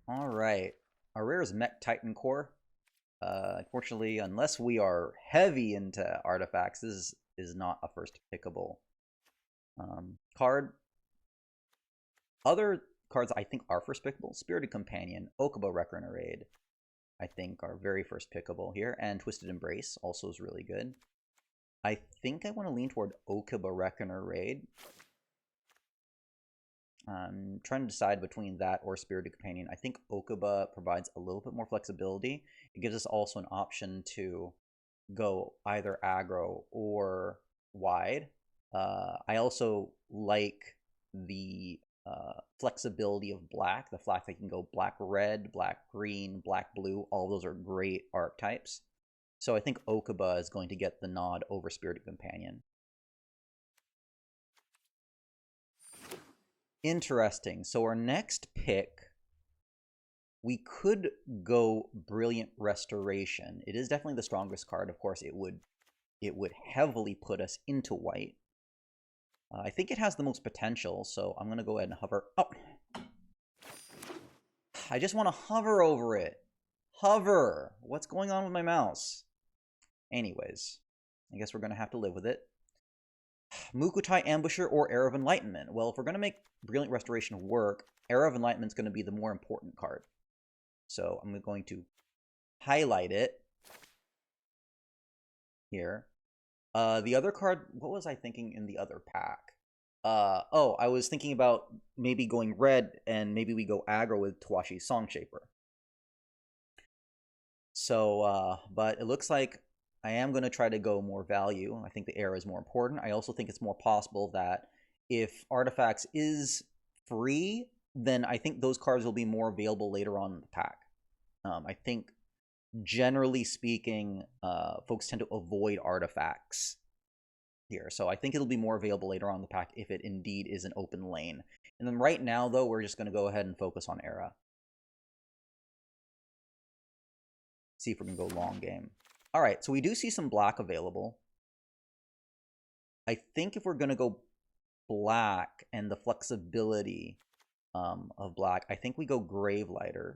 All right. Our rare is Mech Titan Core. Unfortunately, unless we are heavy into artifacts, this is not a first pickable card. Other cards I think are first pickable: Spirited Companion, Okubo Reckoner Raid, I think are very first pickable here, and Twisted Embrace also is really good. I think I want to lean toward Okubo Reckoner Raid. I'm trying to decide between that or Spirited Companion. I think Okuba provides a little bit more flexibility. It gives us also an option to go either aggro or wide. I also like the flexibility of black. The fact that you can go black red, black green, black blue. All of those are great archetypes. So I think Okuba is going to get the nod over Spirited Companion. Interesting. So our next pick, we could go Brilliant Restoration. It is definitely the strongest card. Of course, it would heavily put us into white. I think it has the most potential, so I'm going to go ahead and hover. Oh! I just want to hover over it. Hover! What's going on with my mouse? Anyways, I guess we're going to have to live with it. Mukutai Ambusher or Era of Enlightenment. Well, if we're going to make Brilliant Restoration work, Era of Enlightenment is going to be the more important card. So I'm going to highlight it here. The other card, what was I thinking in the other pack? Oh, I was thinking about maybe going red and maybe we go aggro with Tawashi's Song Shaper. So, but it looks like I am going to try to go more value. I think the era is more important. I also think it's more possible that if Artifacts is free, then I think those cards will be more available later on in the pack. I think, generally speaking, folks tend to avoid Artifacts here. So I think it'll be more available later on in the pack if it indeed is an open lane. And then right now, though, we're just going to go ahead and focus on Era. See if we can go long game. All right, so we do see some black available. I think if we're going to go black and the flexibility of black, I think we go Gravelighter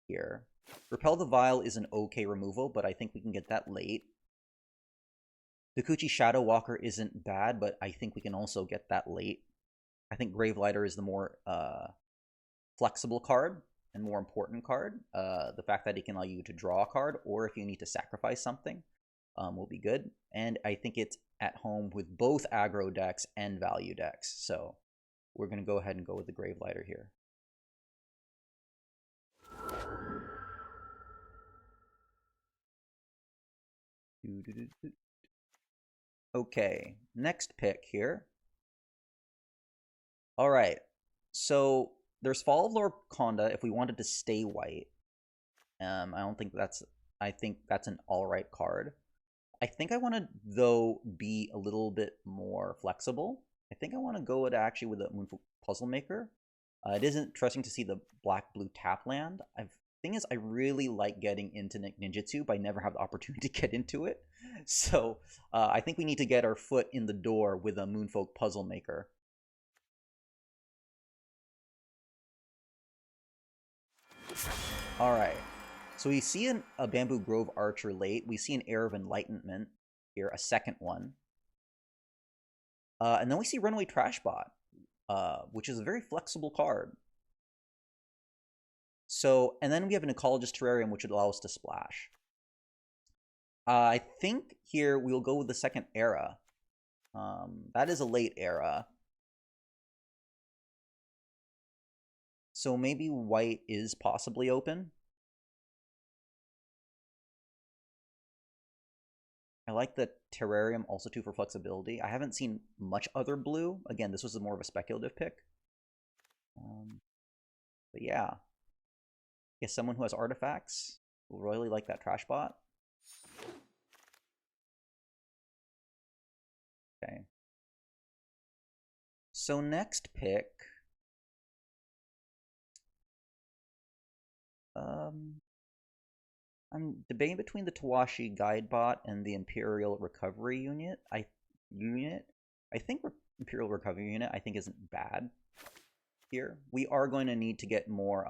here. Repel the Vile is an okay removal, but I think we can get that late. Dokuchi Shadow Walker isn't bad, but I think we can also get that late. I think Gravelighter is the more flexible card and more important card. The fact that it can allow you to draw a card, or if you need to sacrifice something, will be good. And I think it's at home with both aggro decks and value decks. So we're going to go ahead and go with the Gravelighter here. Okay, next pick here. All right, so there's Fall of Lord Conda if we wanted to stay white. I think that's an alright card. I think I want to, though, be a little bit more flexible. I think I want to go actually with a Moonfolk Puzzle Maker. It is interesting to see the black-blue tap land. Thing is, I really like getting into ninjutsu, but I never have the opportunity to get into it. So I think we need to get our foot in the door with a Moonfolk Puzzle Maker. All right. So we see a Bamboo Grove Archer late. We see an Air of Enlightenment here, a second one. And then we see Runaway Trashbot, which is a very flexible card. So, and then we have an Ecologist Terrarium, which would allow us to splash. I think here we'll go with the second Era. That is a late Era. So maybe white is possibly open. I like the Terrarium also too for flexibility. I haven't seen much other blue. Again, this was more of a speculative pick. But yeah. I guess someone who has artifacts will really like that trash bot. Okay. So next pick. I'm debating between the Tawashi Guidebot and the Imperial Recovery Unit. I think Imperial Recovery Unit I think isn't bad. here. We are going to need to get more,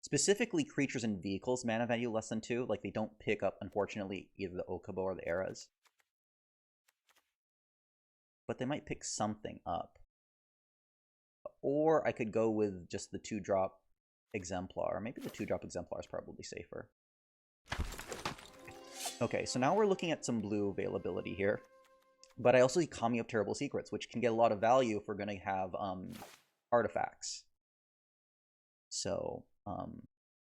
specifically creatures and vehicles mana value less than 2. Like, they don't pick up, unfortunately, either the Okubo or the Eras. But they might pick something up. Or I could go with just the 2-drop Exemplar. Maybe the 2-drop Exemplar is probably safer. Okay, so now we're looking at some blue availability here. But I also see Kami of Terrible Secrets, which can get a lot of value if we're going to have artifacts. So,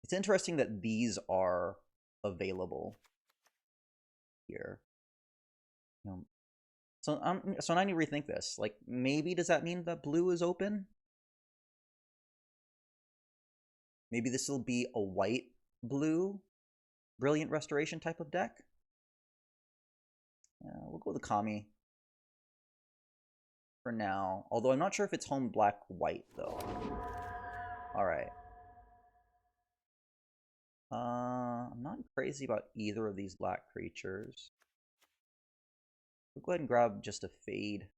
it's interesting that these are available here. So now I need to rethink this. Like, maybe does that mean that blue is open? Maybe this will be a white-blue Brilliant Restoration type of deck? We'll go with the Kami for now. Although I'm not sure if it's home black-white, though. Alright. I'm not crazy about either of these black creatures. We'll go ahead and grab just a Fade.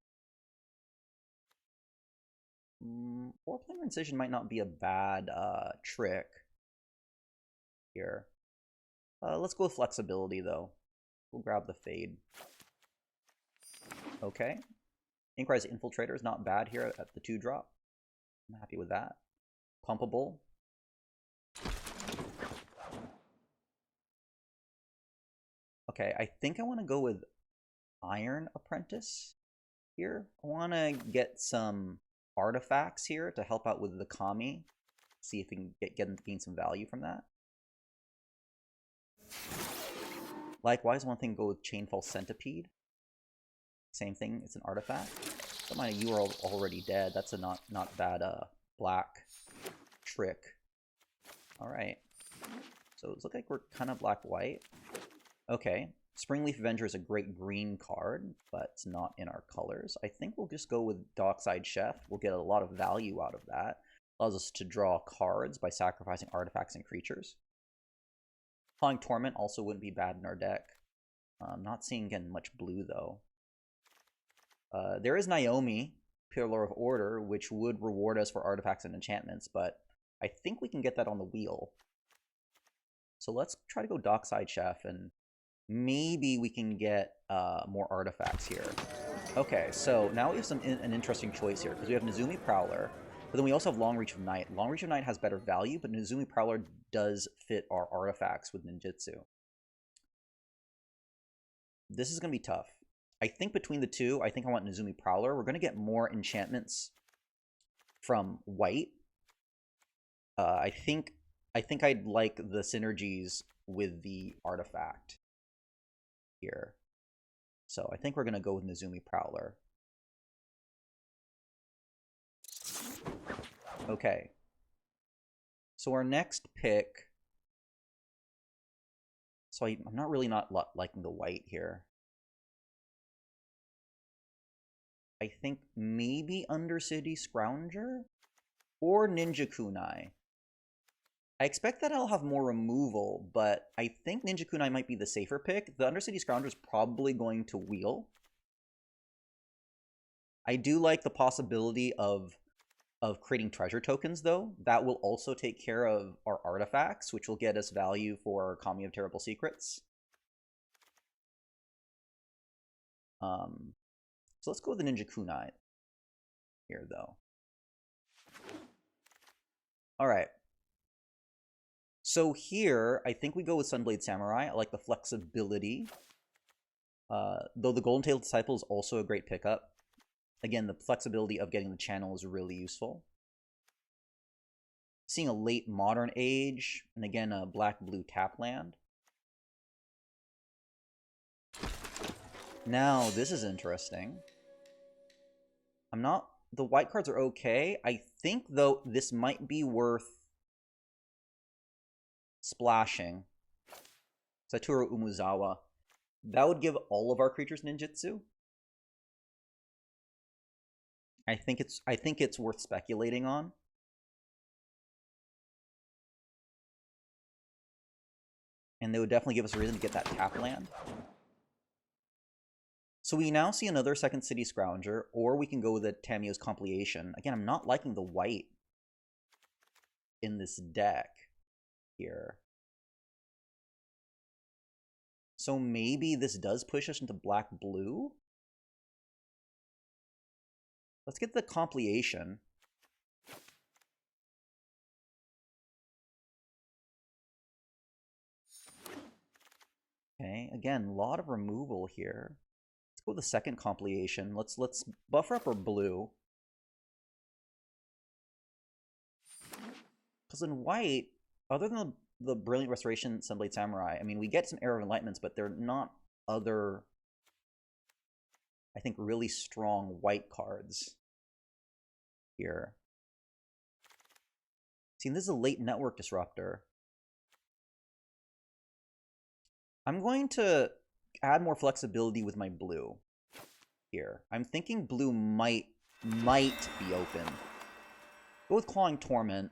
4-planar Incision might not be a bad trick here. Let's go with Flexibility, though. We'll grab the Fade. Okay. Inkrise Infiltrator is not bad here at the 2-drop. I'm happy with that. Pumpable. Okay, I think I want to go with Iron Apprentice here. I want to get some artifacts here to help out with the Kami. See if we can gain some value from that. Likewise, one thing, go with Chainfall Centipede. Same thing, it's an artifact. Don't mind, you are already dead. That's a not bad black trick. Alright. So it looks like we're kind of black-white. Okay. Springleaf Avenger is a great green card, but it's not in our colors. I think we'll just go with Dockside Chef. We'll get a lot of value out of that. Allows us to draw cards by sacrificing artifacts and creatures. Clawing Torment also wouldn't be bad in our deck. I'm not seeing, again, much blue, though. There is Naomi, Pillar of Order, which would reward us for artifacts and enchantments, but I think we can get that on the wheel. So let's try to go Dockside Chef, and maybe we can get more artifacts here. Okay, so now we have an interesting choice here, because we have Nezumi Prowler, but then we also have Long Reach of Night. Long Reach of Night has better value, but Nezumi Prowler does fit our artifacts with ninjutsu. This is going to be tough. I think between the two, I think I want Nezumi Prowler. We're going to get more enchantments from white. I think I'd like the synergies with the artifact here. So I think we're going to go with Nezumi Prowler. Okay. So our next pick... So I'm not really liking the white here. I think maybe Undercity Scrounger or Ninja Kunai. I expect that I'll have more removal, but I think Ninja Kunai might be the safer pick. The Undercity Scrounger is probably going to wheel. I do like the possibility of creating treasure tokens, though. That will also take care of our artifacts, which will get us value for Kami of Terrible Secrets. So let's go with the Ninja Kunai here, though. Alright. So here, I think we go with Sunblade Samurai. I like the flexibility. Though the Golden Tailed Disciple is also a great pickup. Again, the flexibility of getting the channel is really useful. Seeing a late Modern Age, and again, a black-blue tap land. Now, this is interesting. The white cards are okay. I think, though, this might be worth splashing. Satoru Umezawa. That would give all of our creatures ninjutsu. I think it's worth speculating on. And they would definitely give us a reason to get that tap land. So we now see another Second City Scrounger, or we can go with a Tamiyo's Compilation. Again, I'm not liking the white in this deck here. So maybe this does push us into black-blue? Let's get the Compilation. Okay, again, a lot of removal here. Let's go with the second Compilation. Let's buffer up our blue. Because in white, other than the Brilliant Restoration, Sunblade Samurai, I mean, we get some Era of Enlightenments, but they're not other, I think, really strong white cards here. See, this is a late Network Disruptor. I'm going to add more flexibility with my blue here. I'm thinking blue might be open. Go with Clawing Torment.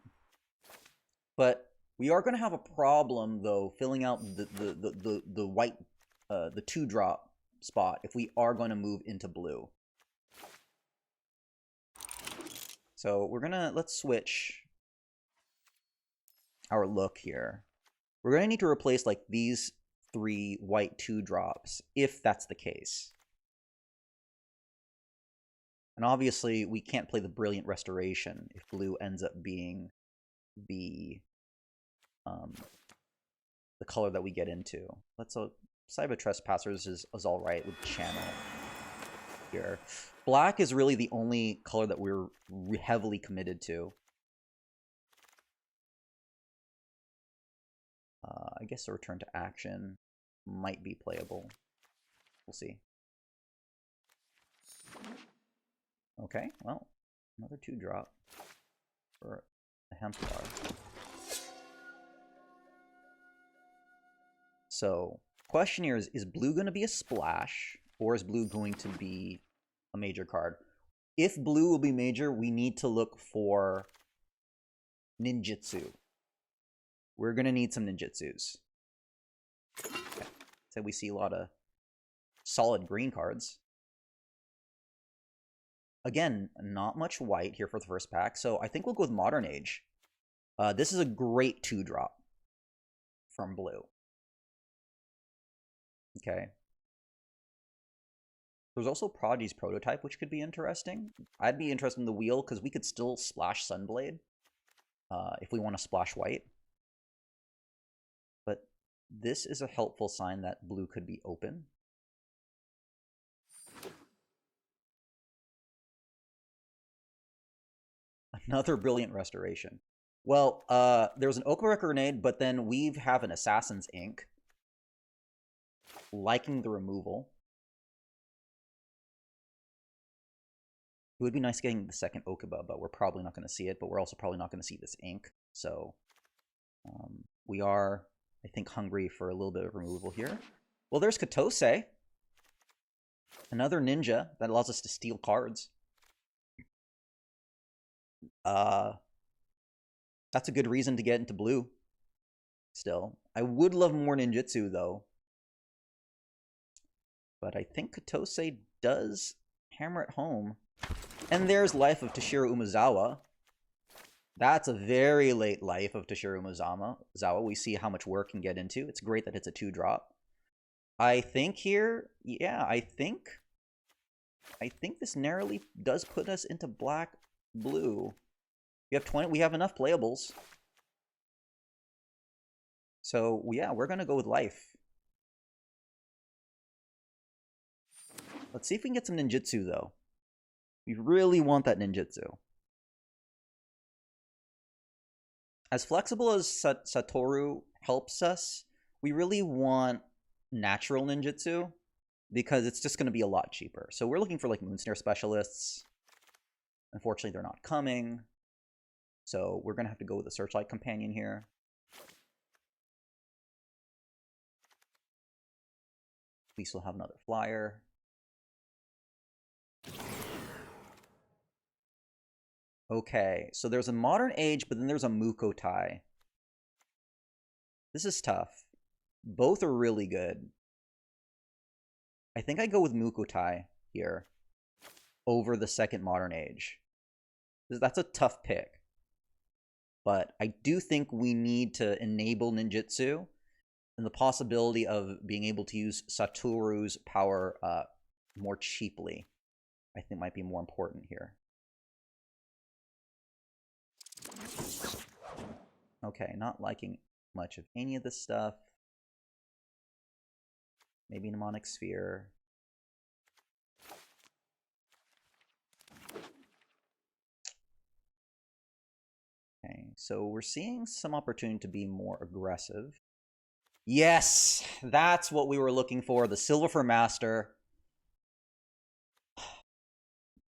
But we are going to have a problem, though, filling out the white, the 2-drop spot if we are going to move into blue. So we're going to, let's switch our look here. We're going to need to replace, like, these 3 white 2-drops, if that's the case. And obviously, we can't play the Brilliant Restoration if blue ends up being the color that we get into. Let's Cyber Trespassers is all right with Channel here. Black is really the only color that we're heavily committed to. I guess a Return to Action might be playable. We'll see. Okay, well, another 2-drop for a Hemplar. So, question here is blue going to be a splash, or is blue going to be a major card? If blue will be major, we need to look for ninjutsu. We're going to need some ninjutsus. Okay. So we see a lot of solid green cards. Again, not much white here for the first pack, so I think we'll go with Modern Age. This is a great 2-drop from blue. Okay. There's also Prodigy's Prototype, which could be interesting. I'd be interested in the wheel, because we could still splash Sunblade if we want to splash white. But this is a helpful sign that blue could be open. Another Brilliant Restoration. Well, there's an Okawara Grenade, but then we have an Assassin's Ink. Liking the removal. It would be nice getting the second Okuba, but we're probably not going to see it, but we're also probably not going to see this ink. So we are, I think, hungry for a little bit of removal here. Well, there's Katose. Another ninja that allows us to steal cards. That's a good reason to get into blue. Still. I would love more ninjutsu, though. But I think Katose does hammer it home. And there's Life of Toshiro Umezawa. That's a very late Life of Toshiro Umezawa. We see how much work can get into. It's great that it's a 2-drop. I think here, yeah, I think this narrowly does put us into black-blue. We have enough playables. So, yeah, we're going to go with Life. Let's see if we can get some ninjutsu, though. We really want that ninjutsu. As flexible as Satoru helps us, we really want natural ninjutsu, because it's just going to be a lot cheaper. So we're looking for, like, Moonsnare Specialists. Unfortunately, they're not coming. So we're going to have to go with a Searchlight Companion here. At least we'll have another flyer. Okay, so there's a Modern Age, but then there's a Mukotai. This is tough. Both are really good. I think I go with Mukotai here over the second Modern Age. That's a tough pick. But I do think we need to enable ninjutsu, and the possibility of being able to use Satoru's power more cheaply, I think might be more important here. Okay, not liking much of any of this stuff. Maybe Mnemonic Sphere. Okay, so we're seeing some opportunity to be more aggressive. Yes, that's what we were looking for. The Silver for Master.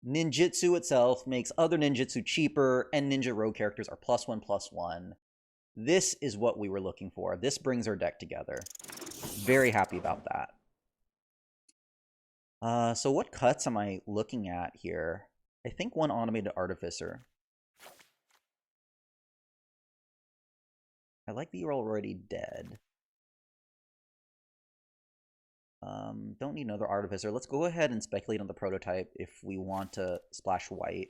Ninjutsu itself makes other ninjutsu cheaper, and ninja rogue characters are +1/+1. This is what we were looking for. This brings our deck together. Very happy about that. So what cuts am I looking at here? I think one Automated Artificer. I like that you're already dead. Don't need another Artificer. Let's go ahead and speculate on the prototype if we want to splash white.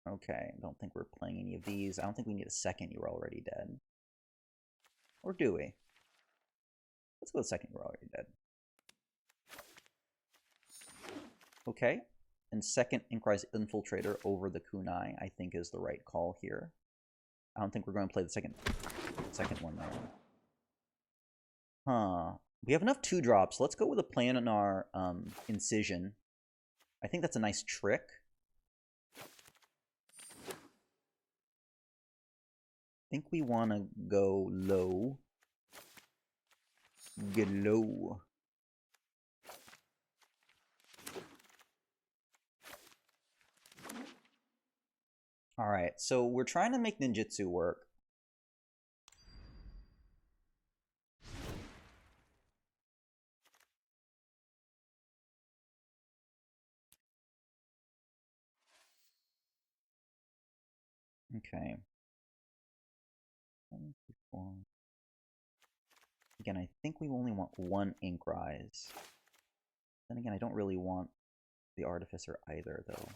Okay, I don't think we're playing any of these. I don't think we need a second You're Already Dead. Or do we? Let's go with second You're Already Dead. Okay, and second Inkrise Infiltrator over the Kunai, I think is the right call here. I don't think we're going to play the second one there. Huh. We have enough 2-drops. Let's go with a Planar Incision. I think that's a nice trick. I think we want to go low. Get low. Alright, so we're trying to make ninjutsu work. Okay. 1, 2, 4. Again, I think we only want one Inkrise. Then again, I don't really want the Artificer either, though.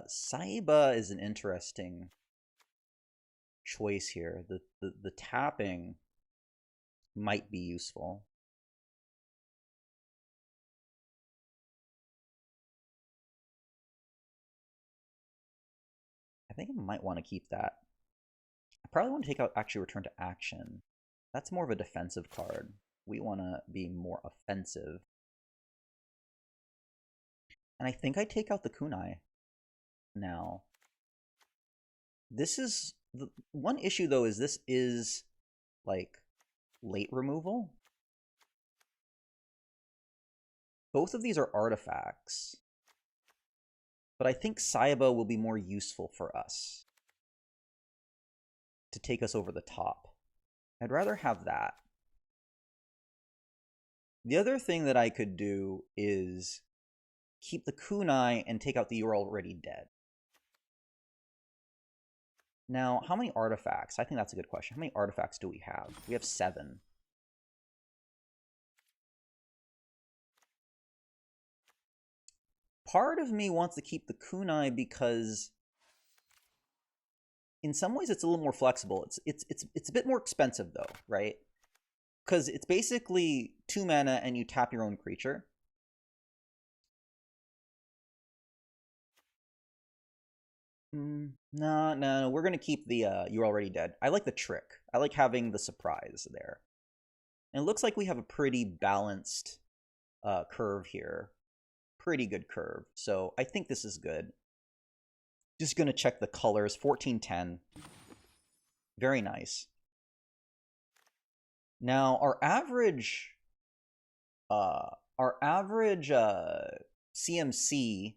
Saiba is an interesting choice here. The tapping might be useful. I think I might want to keep that. I probably want to take out actually Return to Action. That's more of a defensive card. We want to be more offensive. And I think I take out the Kunai now. This is the one issue though, is this is like late removal. Both of these are artifacts, but I think Saiba will be more useful for us to take us over the top. I'd rather have that. The other thing that I could do is keep the Kunai and take out the You're Already Dead. Now, how many artifacts? I think that's a good question. How many artifacts do we have? We have 7. Part of me wants to keep the Kunai because in some ways it's a little more flexible. It's a bit more expensive though, right? Because it's basically 2 mana and you tap your own creature. No, we're gonna keep the You're Already Dead. I like the trick. I like having the surprise there. And it looks like we have a pretty balanced curve here. Pretty good curve. So I think this is good. Just gonna check the colors. 1410. Very nice. Now our average CMC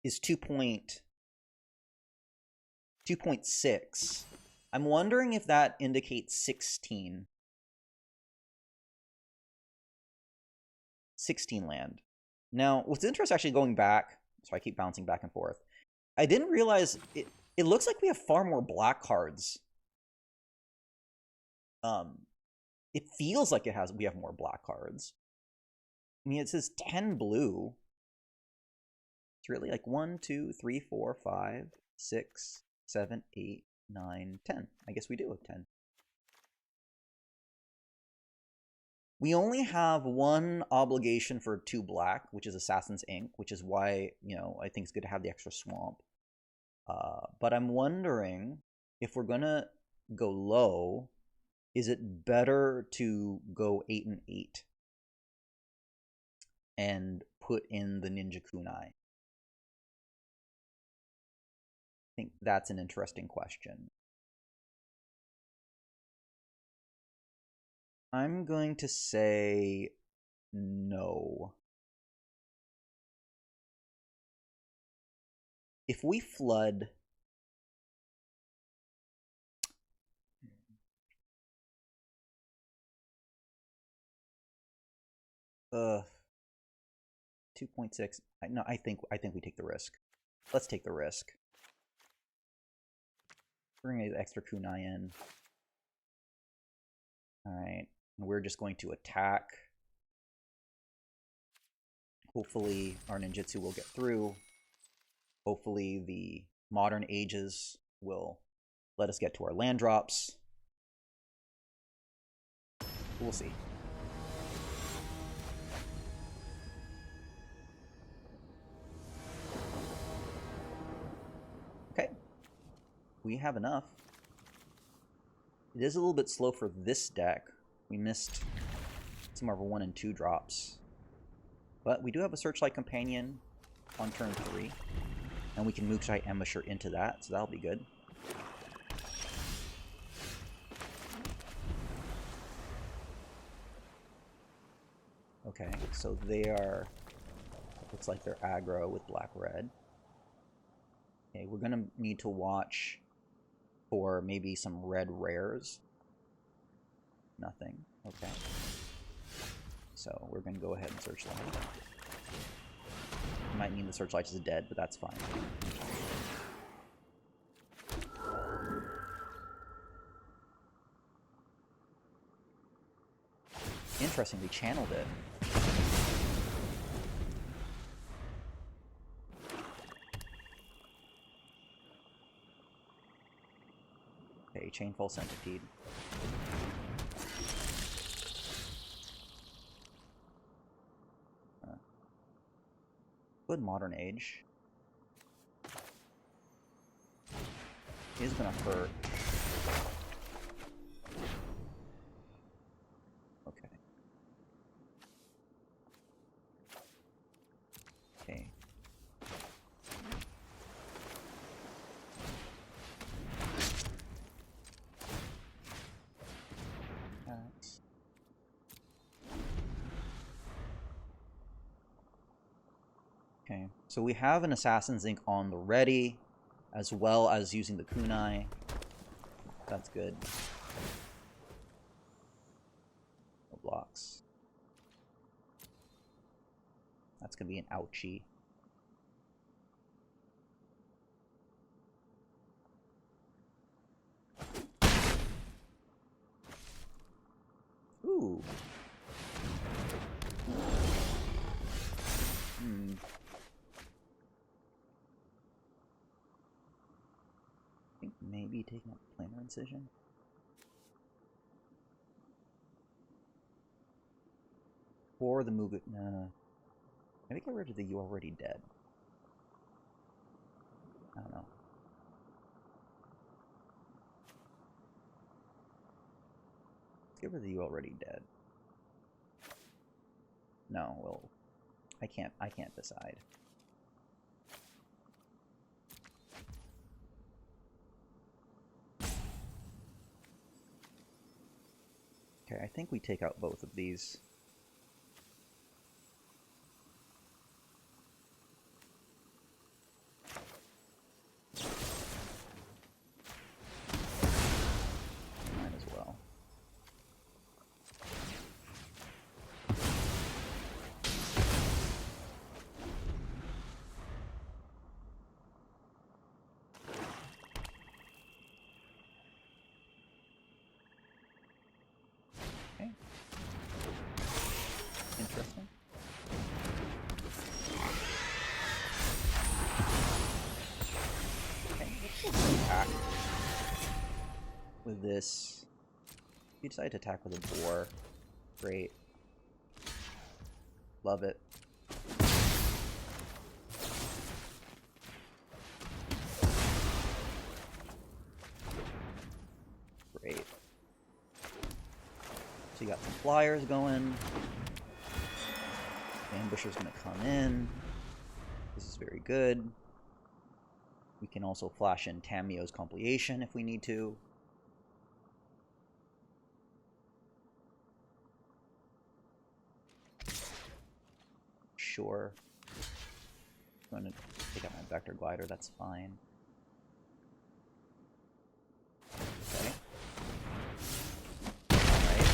is 2.6. I'm wondering if that indicates 16 land. Now, what's interesting, actually going back, so I keep bouncing back and forth, I didn't realize it looks like we have far more black cards. It feels like we have more black cards. I mean, it says 10 blue. It's really like 1, 2, 3, 4, 5, 6, 7, 8, 9, 10. I guess we do have 10. We only have one obligation for 2 black, which is Assassin's Ink, which is why, you know, I think it's good to have the extra swamp. But I'm wondering if we're gonna go low, is it better to go 8 and 8 and put in the Ninja Kunai? I think that's an interesting question. I'm going to say no. If we flood... 2.6. No, I think we take the risk. Let's take the risk. Bring an extra kunai in. Alright. And we're just going to attack. Hopefully our ninjutsu will get through. Hopefully the modern ages will let us get to our land drops. We'll see. Okay. We have enough. It is a little bit slow for this deck. We missed some of our 1 and 2 drops. But we do have a Searchlight Companion on turn 3. And we can Mooksite Ambusher into that, so that'll be good. Okay, so they are... looks like they're aggro with black-red. Okay, we're gonna need to watch for maybe some red rares. Nothing. Okay. So we're gonna go ahead and Searchlight. Might mean the Searchlight is dead, but that's fine. Interesting, we channeled it. Okay, Chainfall Centipede. Good Modern Age. Is gonna hurt. Okay. Okay. That's... okay, so we have an Assassin's Ink on the ready, as well as using the kunai. That's good. No blocks. That's gonna be an ouchie. Ooh. I think maybe taking out Planar Incision. Or the Mugu... no. Maybe get rid of the You Already Dead. I don't know. Let's get rid of the You Already Dead. No, well... I can't decide. Okay, I think we take out both of these. Might as well. Interesting. Okay, let's attack with this. If you decide to attack with a boar, great. Love it. Great. So you got some flyers going. The ambusher's going to come in. This is very good. We can also flash in Tamiyo's Compleation if we need to. Sure. I'm going to take out my Vector Glider, that's fine. Okay. Alright.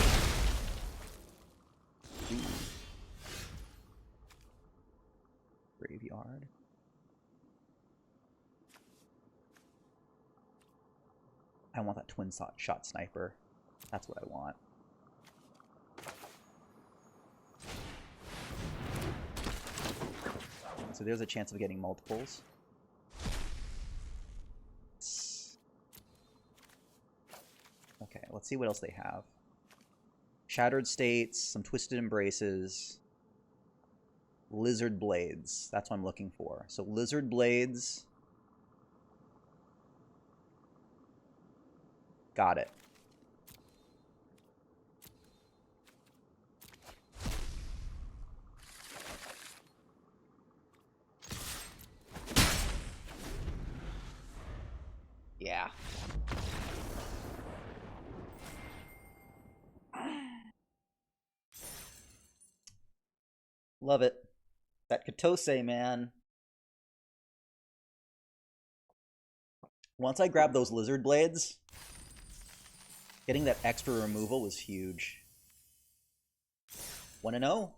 Graveyard. I want that twin shot sniper. That's what I want. So there's a chance of getting multiples. Okay, let's see what else they have. Shattered States, some Twisted Embraces, Lizard Blades. That's what I'm looking for. So Lizard Blades. Got it. Yeah. Love it. That Katose, man. Once I grabbed those Lizard Blades, getting that extra removal was huge. Wanna know?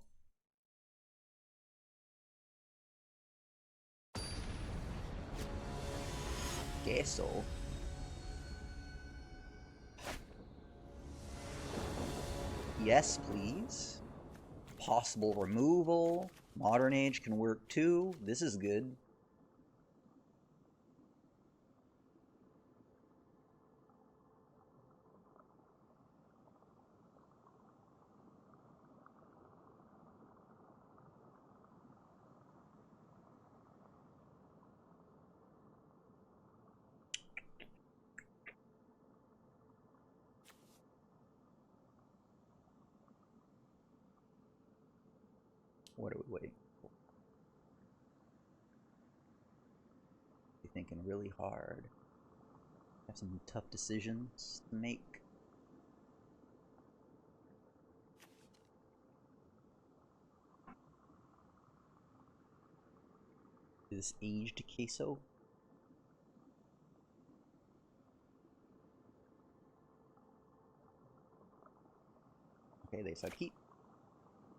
Queso. Yes, please. Possible removal. Modern Age can work too. This is good. What are we waiting for? You're thinking really hard. Have some tough decisions to make. Is this aged queso? Okay, they said keep.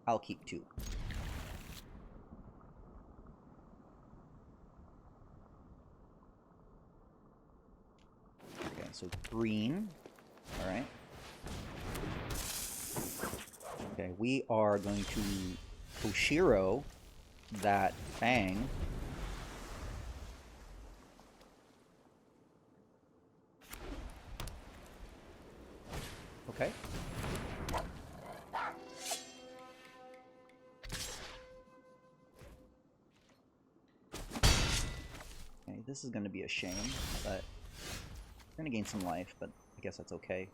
I'll keep 2. Okay, so green. Alright. Okay, we are going to Koshiro that Fang. Okay. Okay, this is going to be a shame, but we're going to gain some life, but I guess that's okay.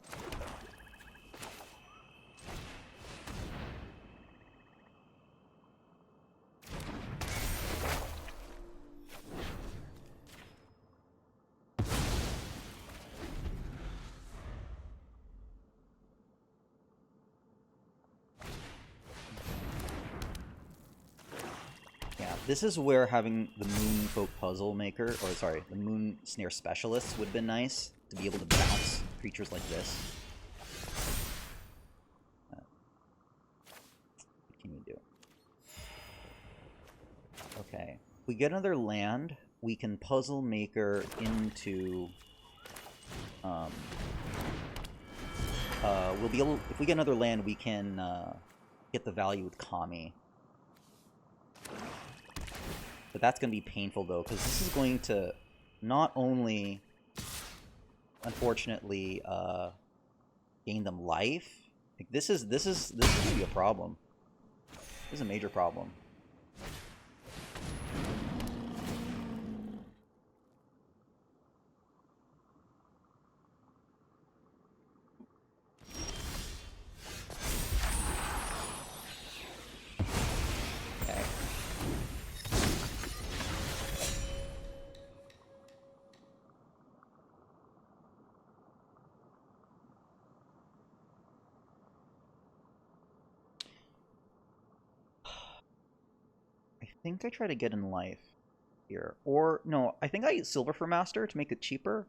This is where having the Moon Folk Puzzle Maker, or sorry, the Moon Snare Specialist would have been nice, to be able to bounce creatures like this. What can you do? Okay. If we get another land, we can Puzzle Maker into... we'll be able... If we get another land, we can get the value with Kami. But that's going to be painful, though, because this is going to not only, unfortunately, gain them life. Like, this is going to be a problem. This is a major problem. I think I try to get in life here. Or, no, I think I use Silver for Master to make it cheaper.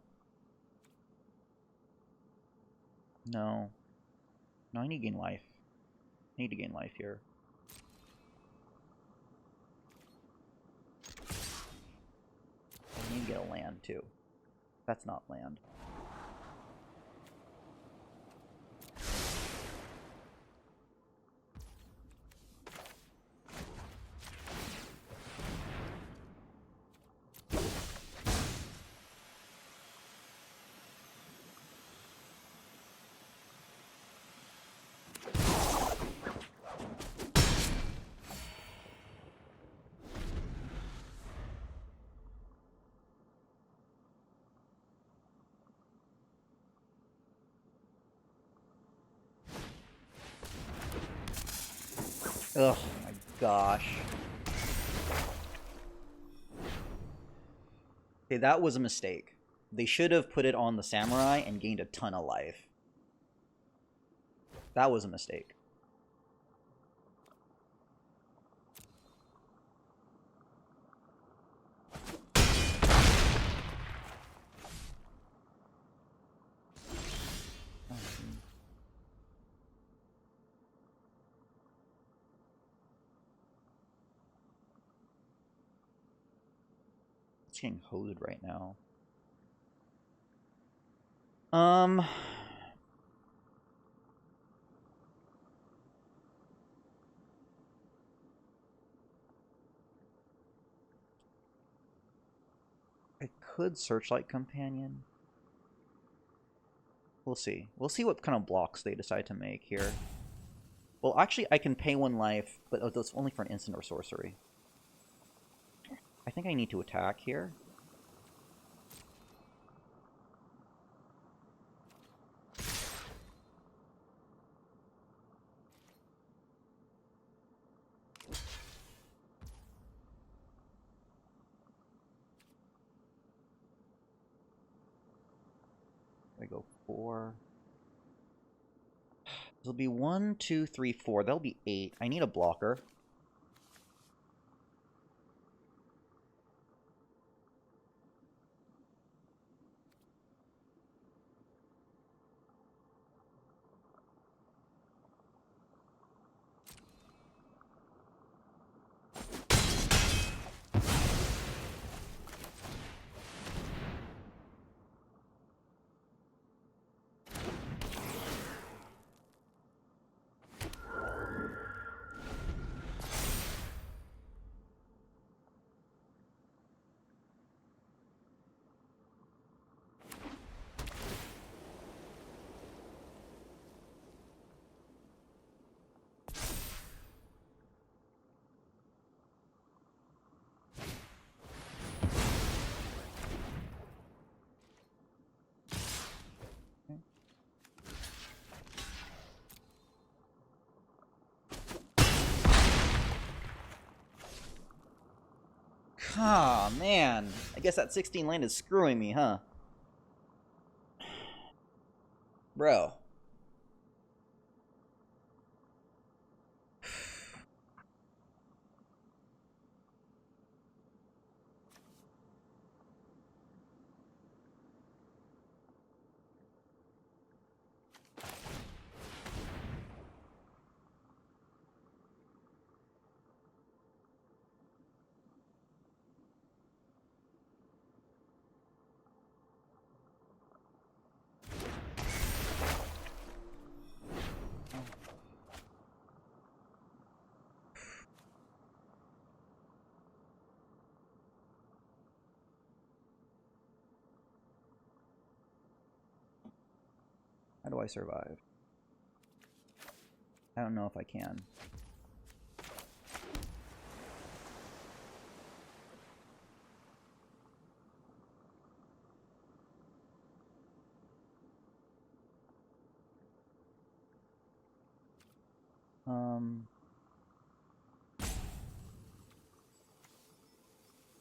No. No, I need to gain life. I need to gain life here. I need to get a land, too. That's not land. Oh my gosh. Okay, that was a mistake. They should have put it on the Samurai and gained a ton of life. That was a mistake. It's getting hosed right now. I could Searchlight Companion. We'll see. We'll see what kind of blocks they decide to make here. Well, actually, I can pay 1 life, but that's only for an instant or sorcery. I think I need to attack here. I go 4. This will be 1, 2, 3, 4. That'll be 8. I need a blocker. Ah, man. I guess that 16 land is screwing me, huh? Bro. I survive? I don't know if I can.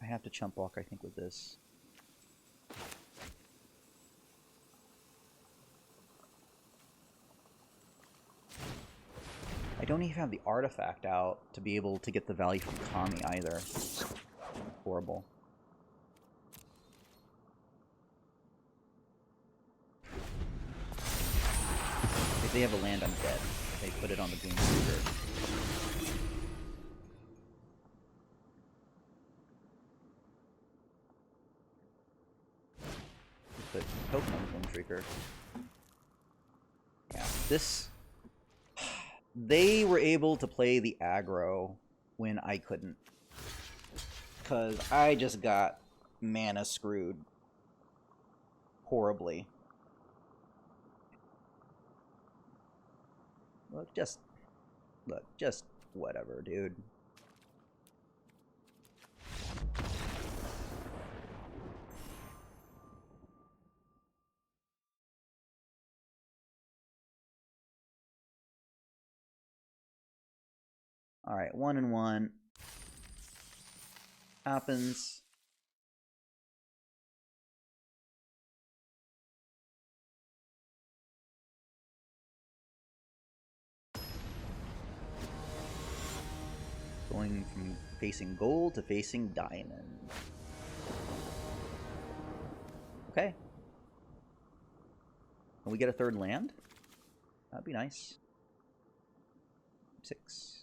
I have to chump block, I think, with this. I don't even have the artifact out to be able to get the value from Kami either. Horrible. If they have a land, I'm dead. They put it on the Green Trigger. Put token on the Green Trigger. Yeah, this... They were able to play the aggro when I couldn't. Because I just got mana screwed horribly. Look, just whatever, dude. Alright, 1-1. Happens. Going from facing gold to facing diamond. Okay. Can we get a third land? That'd be nice. 6.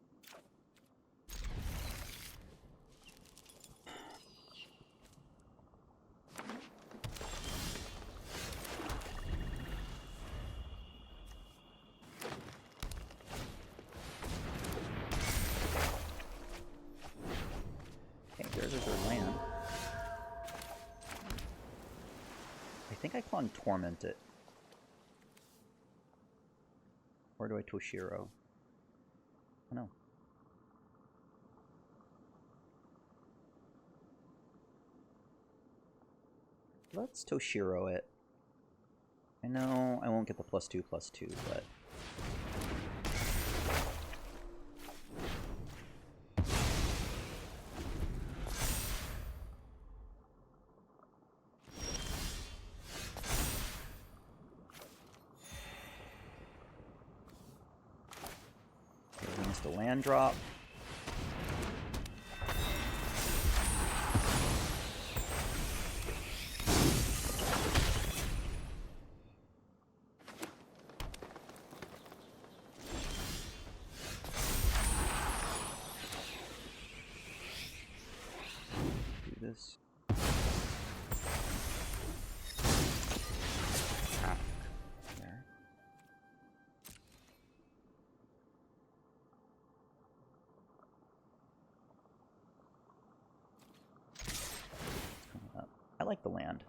Okay, there's a third land. I think I can torment it. Or do I Toshiro? Oh no. Let's Toshiro it. I know I won't get the +2/+2, but... Okay, we missed a land drop. This. There. I like the land.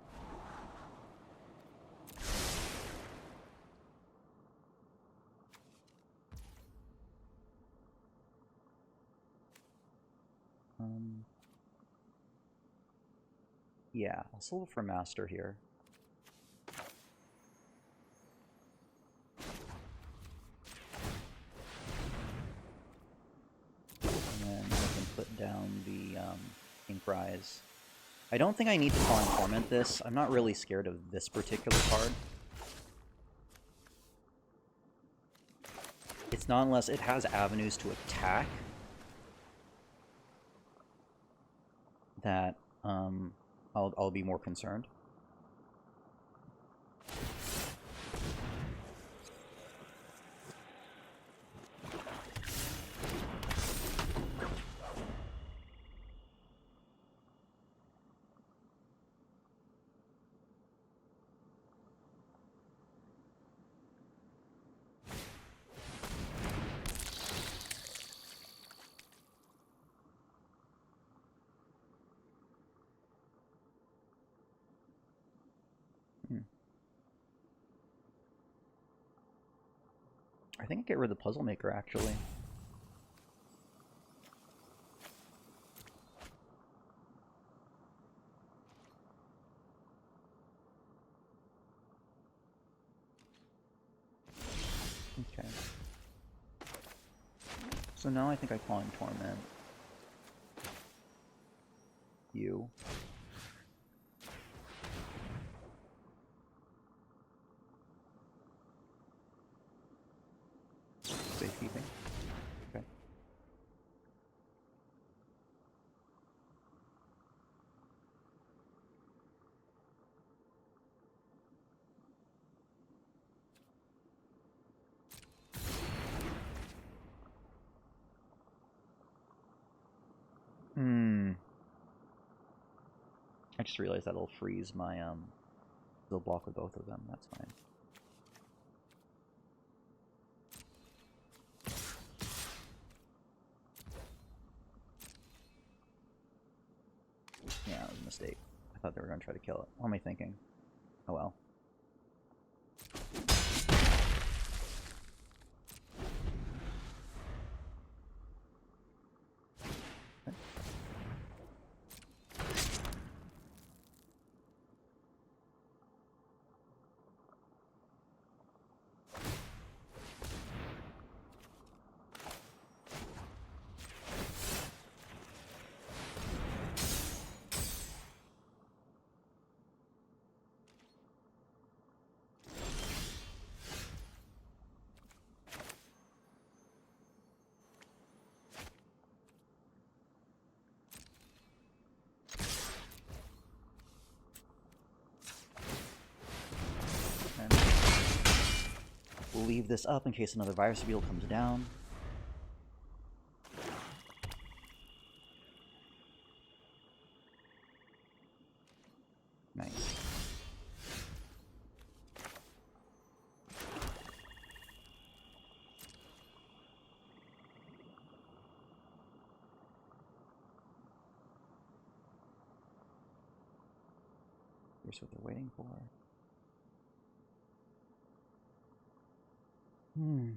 Yeah, I'll solve for master here. And then I can put down the Ink Rise. I don't think I need to call and torment this. I'm not really scared of this particular card. It's not unless it has avenues to attack that I'll be more concerned. think I get rid of the Puzzle Maker, actually. Okay. So now I think I call in Torment. You. Safekeeping. Okay. I just realized that it'll freeze my, it'll block with both of them. That's fine. Yeah, it was a mistake. I thought they were going to try to kill it. What am I thinking? Oh well. We'll leave this up in case another virus beetle comes down. Nice. Here's what they're waiting for. Hmm.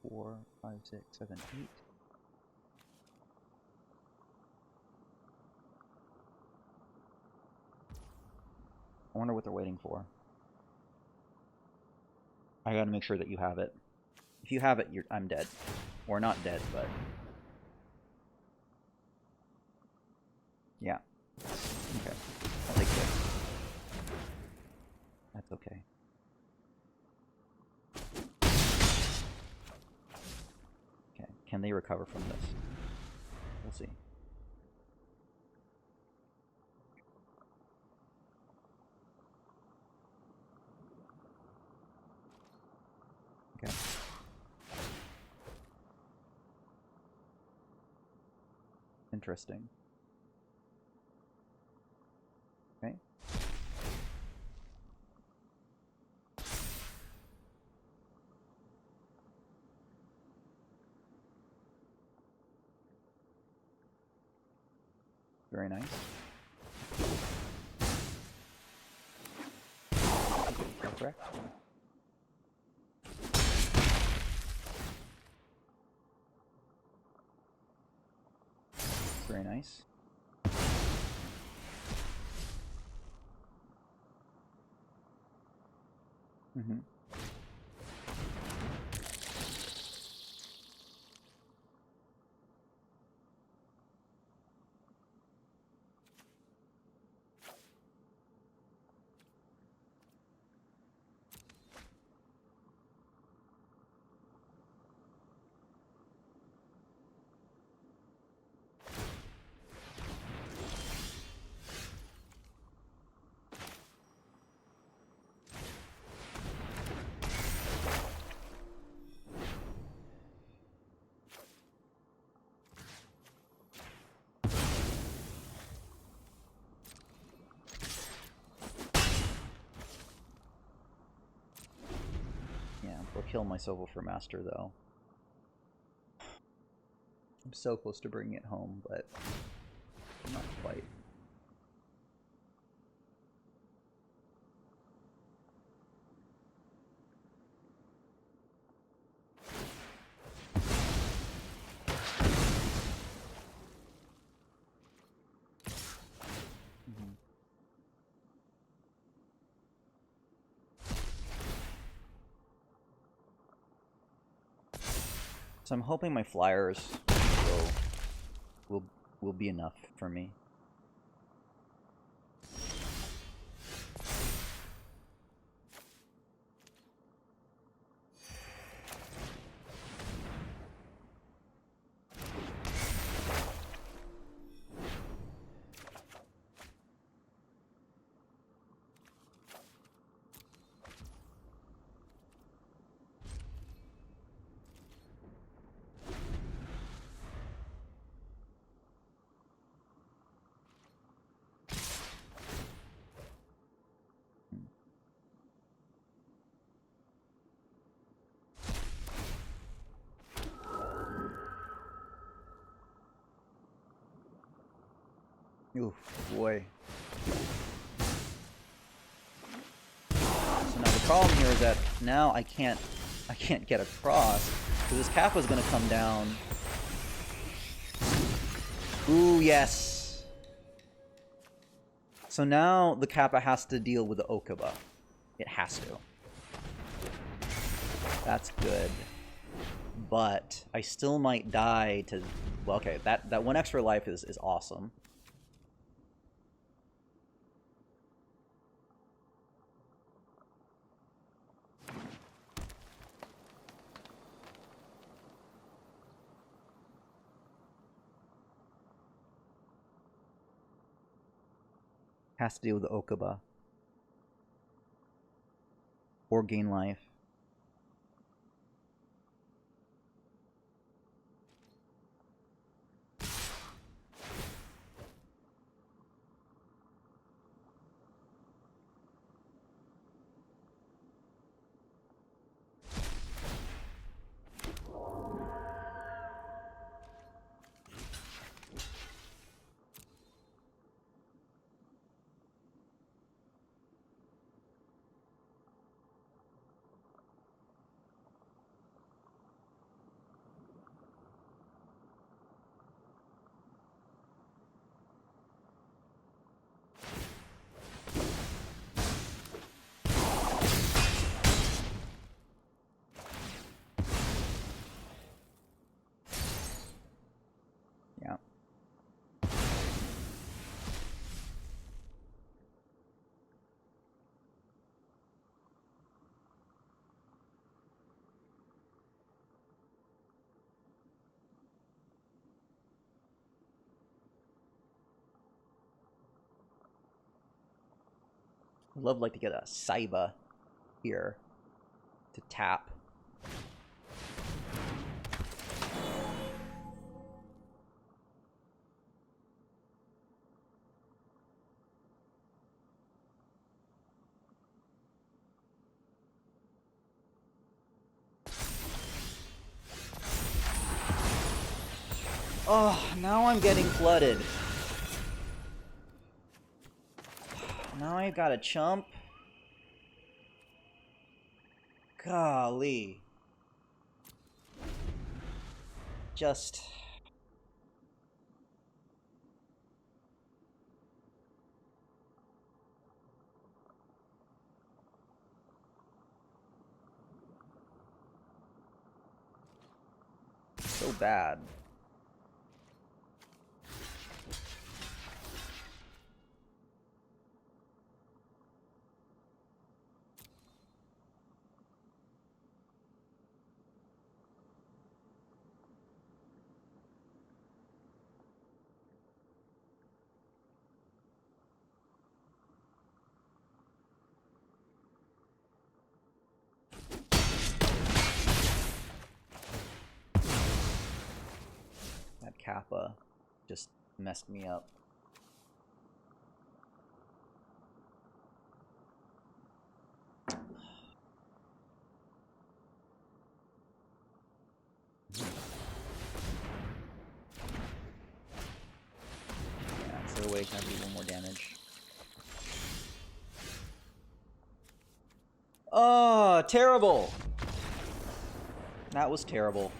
Four, 5, 6, 7, 8. I wonder what they're waiting for. I gotta make sure that you have it. If you have it, I'm dead. Or not dead, but... Yeah. Okay. I'll take this. That's okay. Okay. Can they recover from this? We'll see. Okay. Interesting. Okay. Very nice. Correct. Very nice. Mm-hmm. Or kill my Silver for Master, though. I'm so close to bringing it home, but not quite. So I'm hoping my flyers will be enough for me. Oof, boy. So now the problem here is that now I can't get across. So this Kappa is gonna come down. Ooh, yes. So now the Kappa has to deal with the Okaba. It has to. That's good. But I still might die to... Well, okay, that one extra life is awesome. Has to deal with the Okaba. Or gain life. Yeah. I'd love like to get a Saiba here to tap. Oh, now I'm getting flooded. Now I've got a chump. Golly. Just... so bad. That Kappa just messed me up. compilation has to do 1 more damage. Oh, terrible! That was terrible.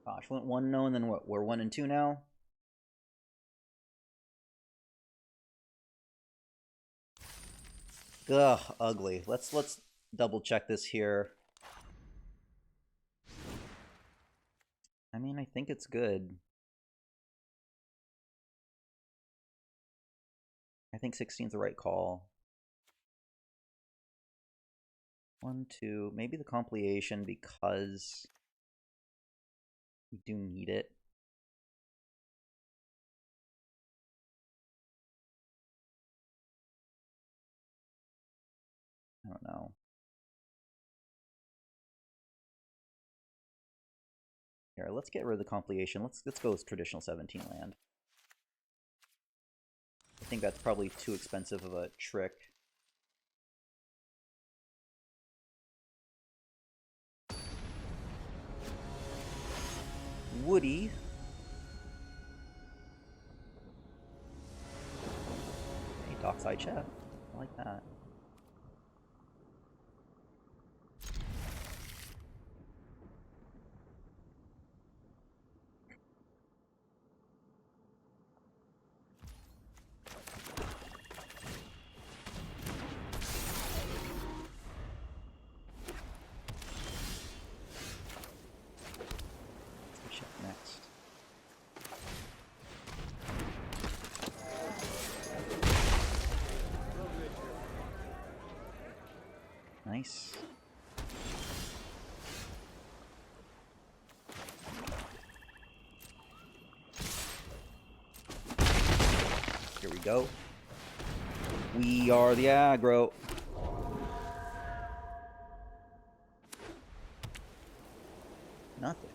Gosh, went 1-0 and then what? We're 1-2 now? Ugh, ugly. Let's double check this here. I mean, I think it's good. I think 16 is the right call. 1, 2, maybe the compilation because we do need it. I don't know. Here, let's get rid of the compilation. Let's go with traditional 17 land. I think that's probably too expensive of a trick. Woody. Hey, dockside chat. I like that. Nice. Here we go. We are the aggro. Nothing.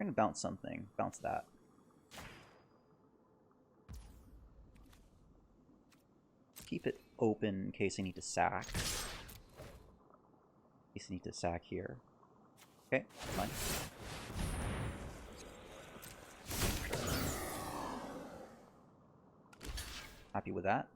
I'm gonna bounce something. Bounce that. Keep it open in case I need to sack. In case I need to sack here. Okay, fine. Happy with that.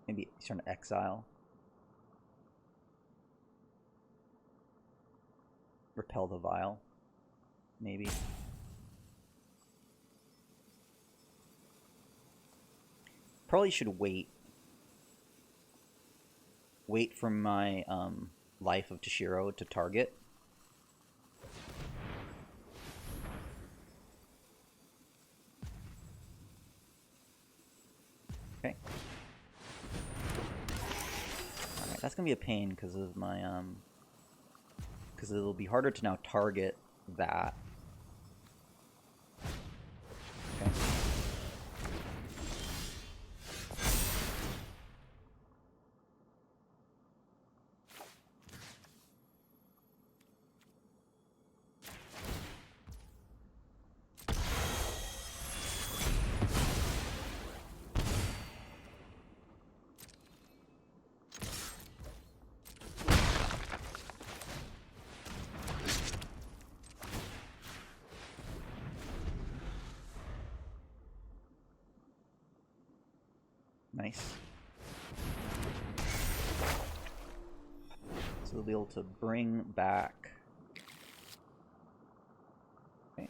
Maybe he's trying to exile. Repel the vial. Maybe. Probably should wait. Wait for my Life of Toshiro to target. Okay. Alright, that's gonna be a pain because of my because it'll be harder to now target that. Okay. Nice. So we'll be able to bring back. Okay.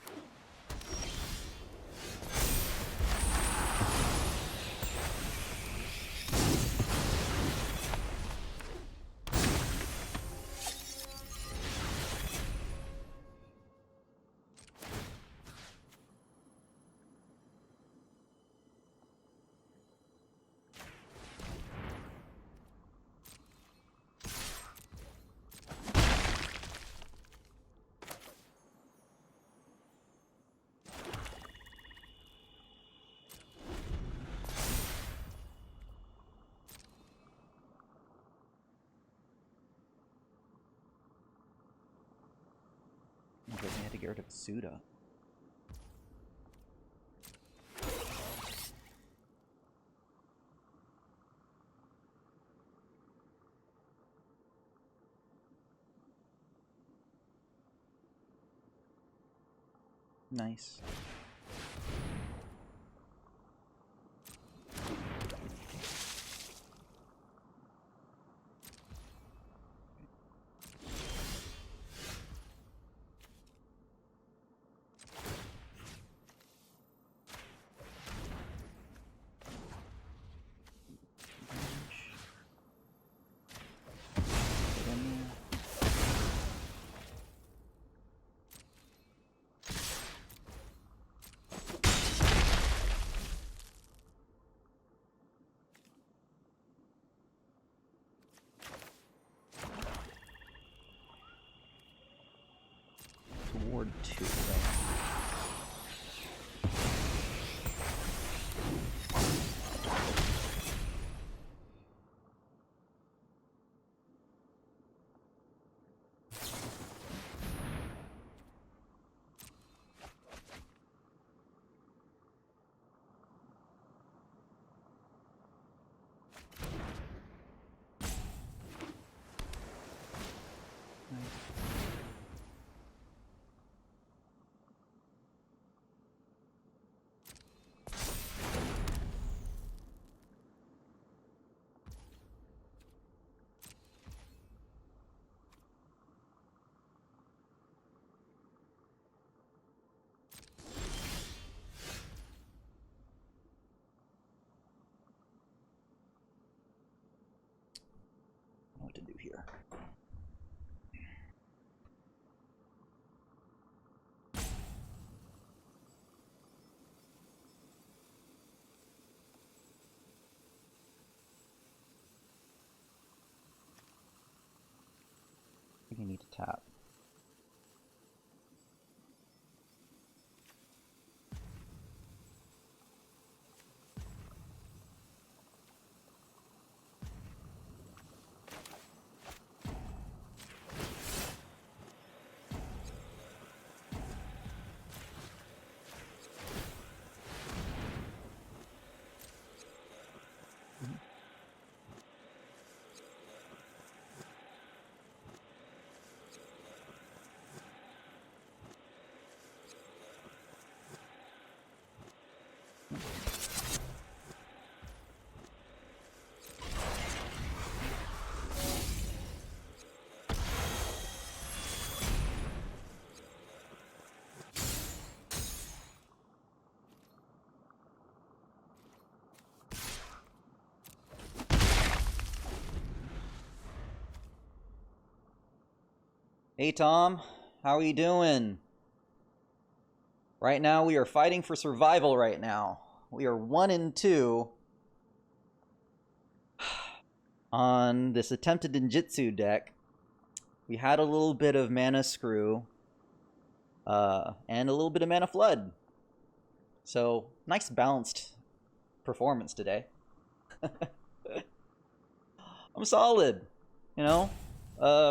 Interesting, I had to get rid of Suda. Nice. Toward 2. What to do here? I think I need to tap. Hey Tom, how are you doing? Right now we are fighting for survival right now. We are 1 and 2 on this attempted ninjutsu deck. We had a little bit of mana screw and a little bit of mana flood. So nice balanced performance today. I'm solid, you know,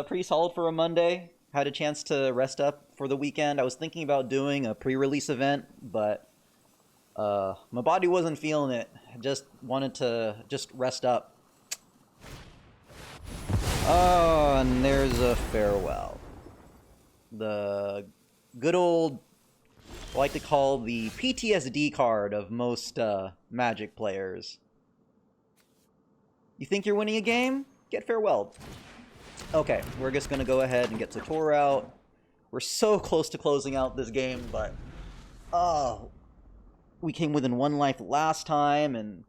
pretty solid for a Monday. Had a chance to rest up for the weekend. I was thinking about doing a pre-release event, but my body wasn't feeling it. I just wanted to just rest up. Oh, and there's a farewell. The good old, I like to call the PTSD card of most Magic players. You think you're winning a game? Get farewelled. Okay, we're just going to go ahead and get Sator out. We're so close to closing out this game, but... Oh, we came within 1 life last time and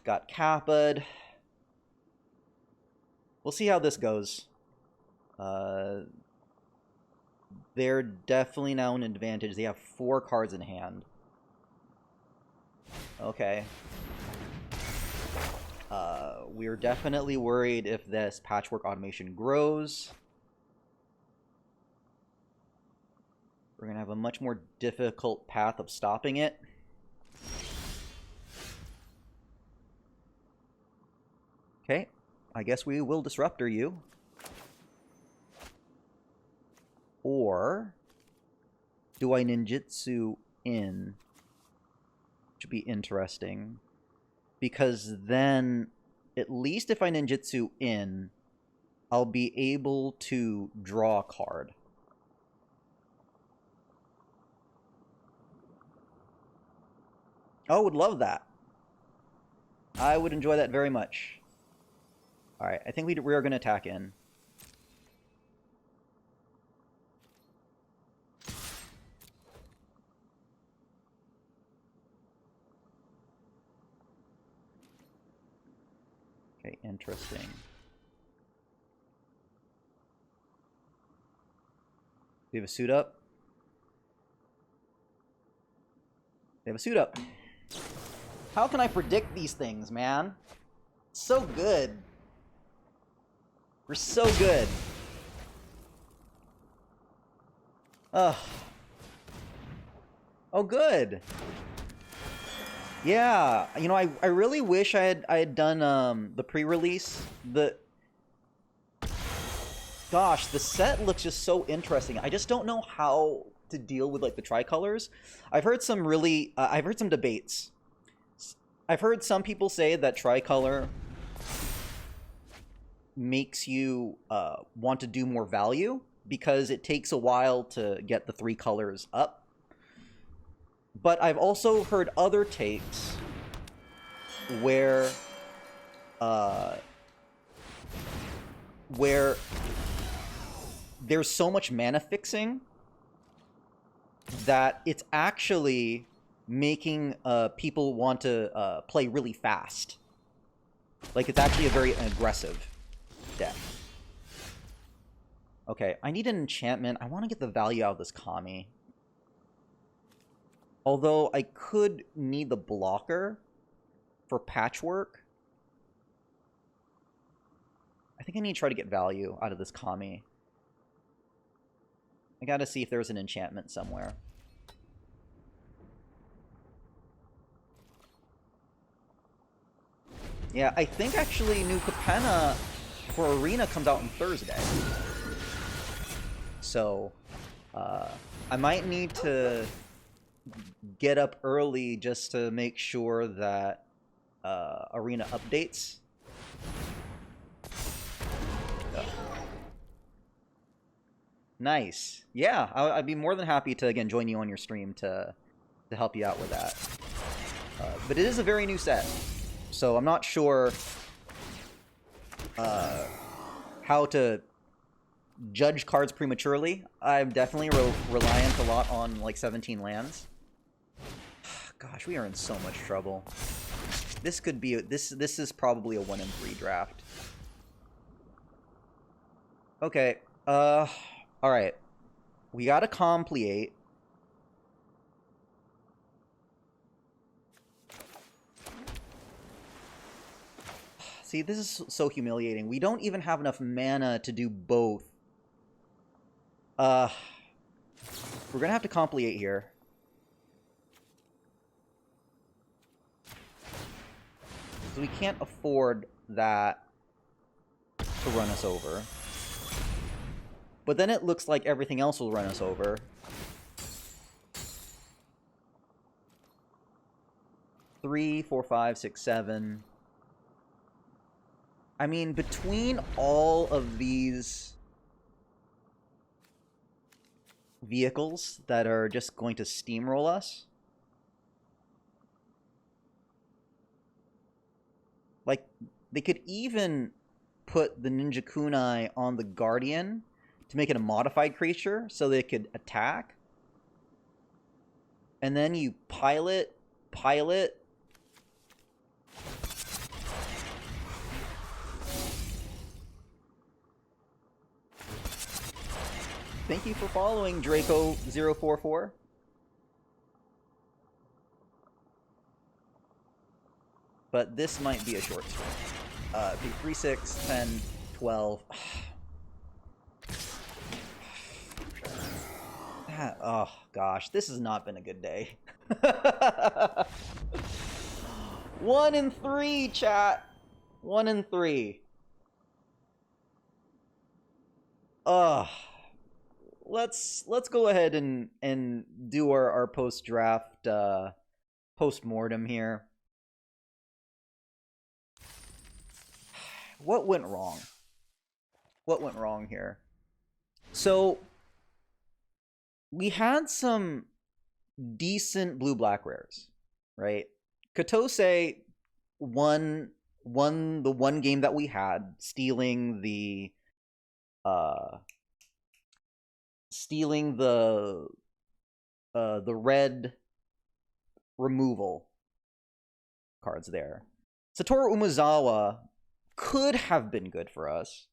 got Kappa'd. We'll see how this goes. They're definitely now an advantage. They have 4 cards in hand. Okay. We're definitely worried if this patchwork automation grows. We're going to have a much more difficult path of stopping it. Okay, I guess we will disruptor you. Or do I ninjutsu in? Which would be interesting. Because then, at least if I ninjutsu in, I'll be able to draw a card. Oh, would love that. I would enjoy that very much. Alright, I think we are going to attack in. Okay, interesting. We have a suit up. They have a suit up. How can I predict these things, man? So good. We're so good. Ugh. Oh, good. Yeah, you know, I really wish I had done the pre-release. Gosh, the set looks just so interesting. I just don't know how to deal with like the tricolors. I've heard some debates. I've heard some people say that tricolor makes you want to do more value because it takes a while to get the 3 colors up. But I've also heard other takes where there's so much mana fixing that it's actually making people want to play really fast. Like, it's actually a very aggressive deck. Okay, I need an enchantment. I want to get the value out of this Kami. Although I could need the blocker for patchwork. I think I need to try to get value out of this Kami. I gotta see if there's an enchantment somewhere. Yeah, I think actually New Capenna for Arena comes out on Thursday. So, I might need to get up early just to make sure that Arena updates. Nice. Yeah, I'd be more than happy to, again, join you on your stream to help you out with that. But it is a very new set, so I'm not sure how to judge cards prematurely. I'm definitely reliant a lot on, like, 17 lands. Gosh, we are in so much trouble. This could be... This is probably a 1-in-3 draft. Okay, alright. We gotta complicate. See, this is so humiliating. We don't even have enough mana to do both. We're gonna have to complicate here. So we can't afford that to run us over. But then it looks like everything else will run us over. Three, 4, 5, 6, 7. I mean, between all of these vehicles that are just going to steamroll us, like, they could even put the Ninja Kunai on the Guardian to make it a modified creature so they could attack. And then you pilot. Thank you for following, Draco044. But this might be a short stream. Be 3, 6, 10, 12. Oh, gosh. This has not been a good day. 1-in-3, chat. 1-in-3. Ugh. let's go ahead and do our post draft post mortem here. What went wrong? What went wrong here? So we had some decent blue-black rares, right? Katose won the one game that we had, stealing the red removal cards there. Satoru Umezawa could have been good for us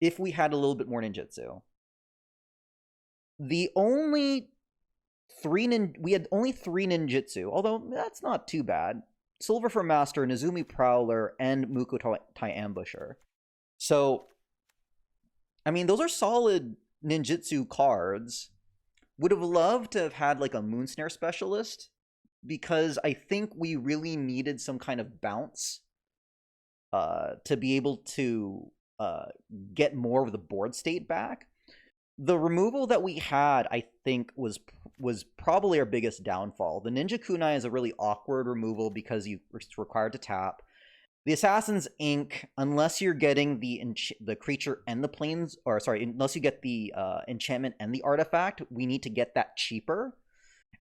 if we had a little bit more ninjutsu. We had only three ninjutsu, although that's not too bad. Silver for Master, Nezumi Prowler, and Mukotai Ambusher. So, I mean, those are solid ninjutsu cards. Would have loved to have had like a Moonsnare Specialist, because I think we really needed some kind of bounce to be able to get more of the board state back. The removal that we had, I think, was probably our biggest downfall. The Ninja Kunai is a really awkward removal because it's required to tap. The Assassin's Ink, unless you're getting the creature and the planes, or sorry, unless you get the enchantment and the artifact, we need to get that cheaper.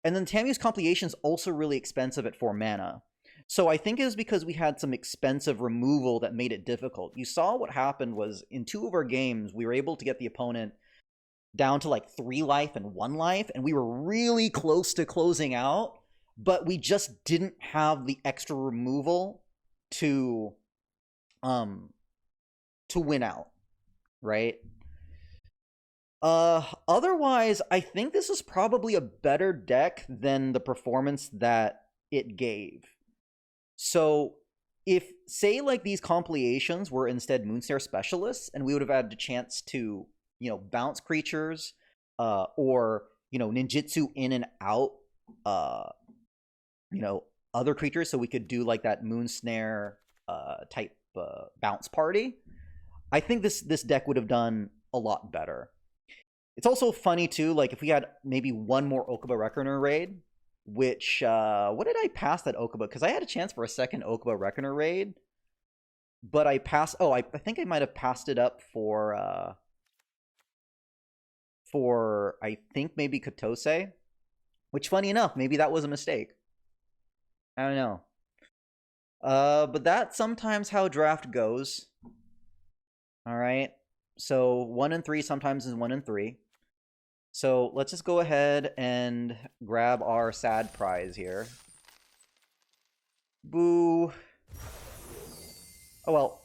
And then Tammy's Compilation is also really expensive at 4 mana. So I think it was because we had some expensive removal that made it difficult. You saw what happened was, in 2 of our games, we were able to get the opponent down to like 3 life and 1 life, and we were really close to closing out, but we just didn't have the extra removal to win out, right? Otherwise, I think this is probably a better deck than the performance that it gave. So if, say, like these compilations were instead Moonsnare Specialists, and we would have had a chance to, you know, bounce creatures, or, you know, ninjutsu in and out, you know, other creatures, so we could do like that Moonsnare type bounce party, I think this deck would have done a lot better. It's also funny too, like if we had maybe one more Okuba Reckoner raid, which what did I pass that Okuba? Because I had a chance for a second Okuba Reckoner raid, but I passed. Oh, I think I might have passed it up for I think maybe Katose, which, funny enough, maybe that was a mistake. I don't know. But that's sometimes how draft goes. All right. So 1 and 3 sometimes is 1 and 3. So let's just go ahead and grab our sad prize here. Boo. Oh, well.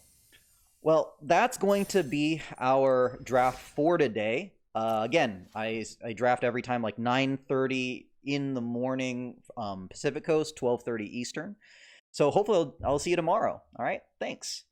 Well, that's going to be our draft for today. Again, I draft every time like 9:30 in the morning Pacific Coast, 12:30 Eastern. So hopefully I'll see you tomorrow. All right, thanks.